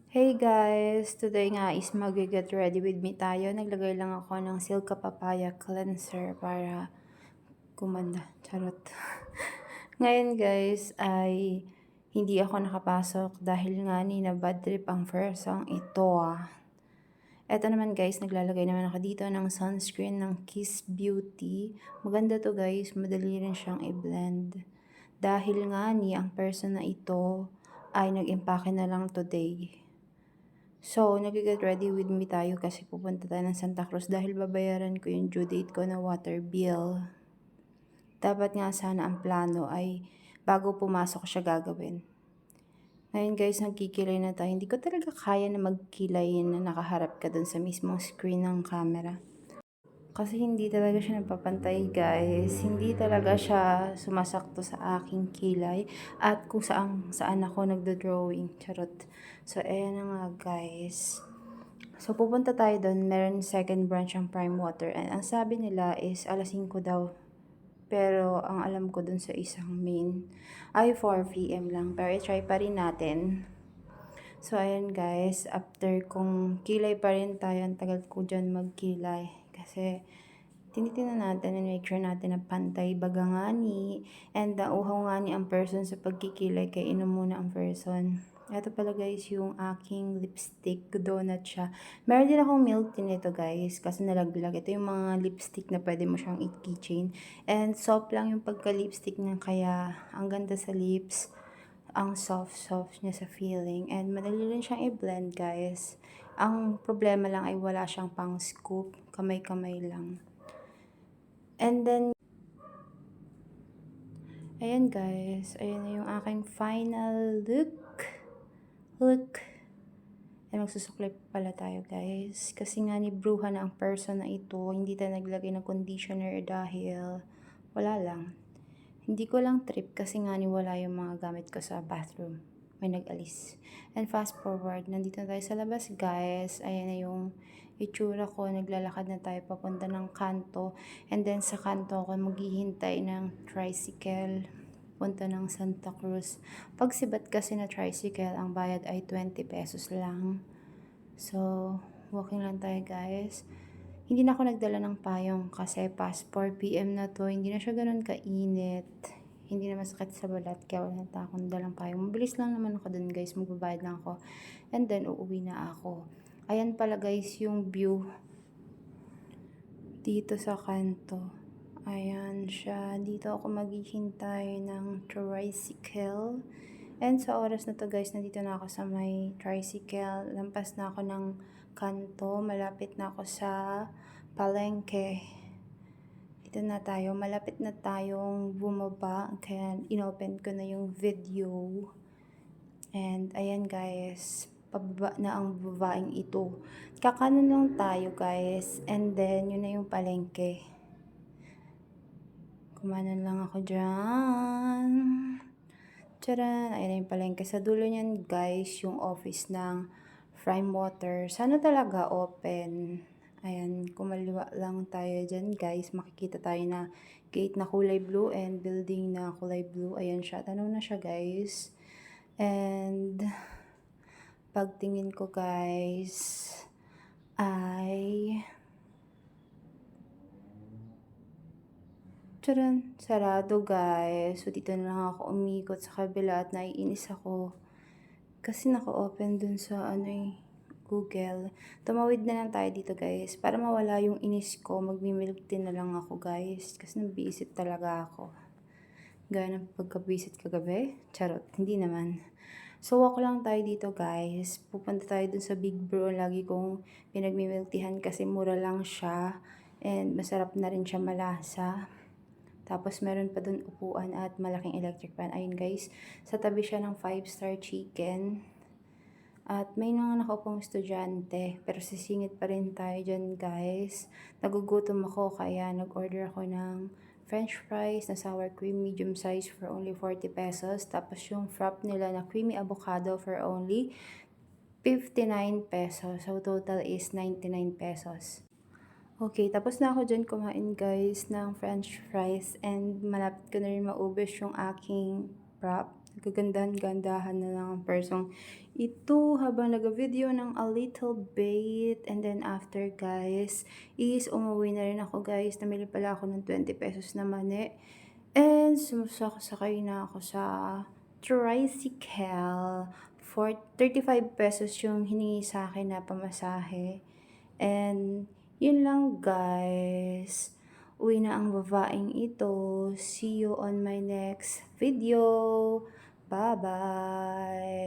Hey guys! Today nga is mag-get ready with me tayo. Naglagay lang ako ng Silka Papaya Cleanser para gumanda. Charot. Ngayon guys ay hindi ako nakapasok dahil nga ni na bad trip ang first song ito Eto naman guys, naglalagay naman ako dito ng sunscreen ng Kiss Beauty. Maganda to guys, madali rin siyang i-blend. Dahil nga ni ang person na ito ay nag-impake na lang today. So, nag-get ready with me tayo kasi pupunta tayo ng Santa Cruz dahil babayaran ko yung due date ko na water bill. Dapat nga sana ang plano ay bago pumasok siya gagawin. Ngayon guys, nagkikilay na tayo. Hindi ko talaga kaya na magkilay na nakaharap ka dun sa mismong screen ng camera. Kasi hindi talaga siya napapantay guys. Hindi talaga siya sumasakto sa aking kilay. At kung saan ako nagdo-drawing. Charot. So, ayan na nga guys. So, pupunta tayo doon. Meron second branch ang Prime Water. And ang sabi nila is alas 5 daw. Pero ang alam ko doon sa isang main ay 4 PM lang. Pero i-try pa rin natin. So, ayan guys. After kung kilay pa rin tayo, ang tagal ko dyan magkilay. Kasi tinitingnan natin and make sure natin na pantay baga nga ni and nauhaw nga ni ang person sa pagkikilay kay inom muna ang person. Ito pala guys yung aking lipstick, donut siya. Meron din akong milk tin ito guys kasi nalaglag. Ito yung mga lipstick na pwede mo siyang i-keychain. And soft lang yung pagka-lipstick niya kaya ang ganda sa lips. Ang soft niya sa feeling. And madali rin siyang i-blend guys. Ang problema lang ay wala siyang pang scoop. Kamay-kamay lang. And then, ayan guys, ayan na yung aking final look. And magsusuklay pala tayo guys. Kasi nga ni bruha na ang person na ito, hindi tayo naglagay ng conditioner dahil wala lang. Hindi ko lang trip kasi nga ni wala yung mga gamit ko sa bathroom. May nag-alis. And fast forward, nandito na tayo sa labas guys. Ayan na yung itsura ko, naglalakad na tayo papunta ng kanto. And then sa kanto ako maghihintay ng tricycle punta ng Santa Cruz. Pag sibat kasi na tricycle, ang bayad ay 20 pesos lang. So, walking lang tayo guys. Hindi na ako nagdala ng payong kasi past 4 PM na to. Hindi na siya ganun kainit. Hindi na masakit sa balat kaya wala na akong dalang payong. Mabilis lang naman ako dun guys. Magbabayad lang ako. And then, uuwi na ako. Ayan pala guys yung view dito sa kanto. Ayan siya. Dito ako maghihintay ng tricycle. And sa oras na to guys, nandito na ako sa may tricycle. Lampas na ako ng kanto. Malapit na ako sa palengke. Dito na tayo. Malapit na tayong bumaba. Kaya inopen ko na yung video. And ayan guys, pababa na ang babaeng ito. Kakanan lang tayo guys. And then, yun na yung palengke. Kumanan lang ako dyan. Tcharan! Ayan na yung palengke. Sa dulo niyan guys, yung office ng Prime Water. Sana talaga open. Ayan, kumaliwa lang tayo dyan guys. Makikita tayo na gate na kulay blue and building na kulay blue. Ayan siya. Tanaw na siya guys. And pagtingin ko guys ay tcharan! Sarado guys. So dito na lang ako umikot sa kabila at naiinis ako. Kasi naka-open dun sa Google. Tumawid na lang tayo dito guys. Para mawala yung inis ko, magmimilk tea na lang ako guys. Kasi nabisit talaga ako. Gaya ng pagkabisit kagabi. Charot, hindi naman. So walk lang tayo dito guys. Pupunta tayo dun sa Big Bro. Lagi kong pinagmimiltihan kasi mura lang siya. And masarap na rin siya malasa. Tapos meron pa dun upuan at malaking electric fan. Ayun guys, sa tabi siya ng 5-star chicken. At may mga nakaupong estudyante, pero sisingit pa rin tayo dyan guys. Nagugutom ako kaya nag-order ako ng french fries na sour cream medium size for only 40 pesos. Tapos yung frap nila na creamy avocado for only 59 pesos. So total is 99 pesos. Okay, tapos na ako dyan kumain guys ng french fries and malapit ko na rin maubos yung aking prop. Gagandahan-gandahan na lang ang persong ito habang nag-video ng a little bit. And then after guys, is umuwi na rin ako guys. Namili pala ako ng 20 pesos na mani. And sumusakay na ako sa tricycle. For 35 pesos yung hiningi sa akin na pamasahe. And yun lang guys. Uwi na ang babaeng ito. See you on my next video. Bye-bye.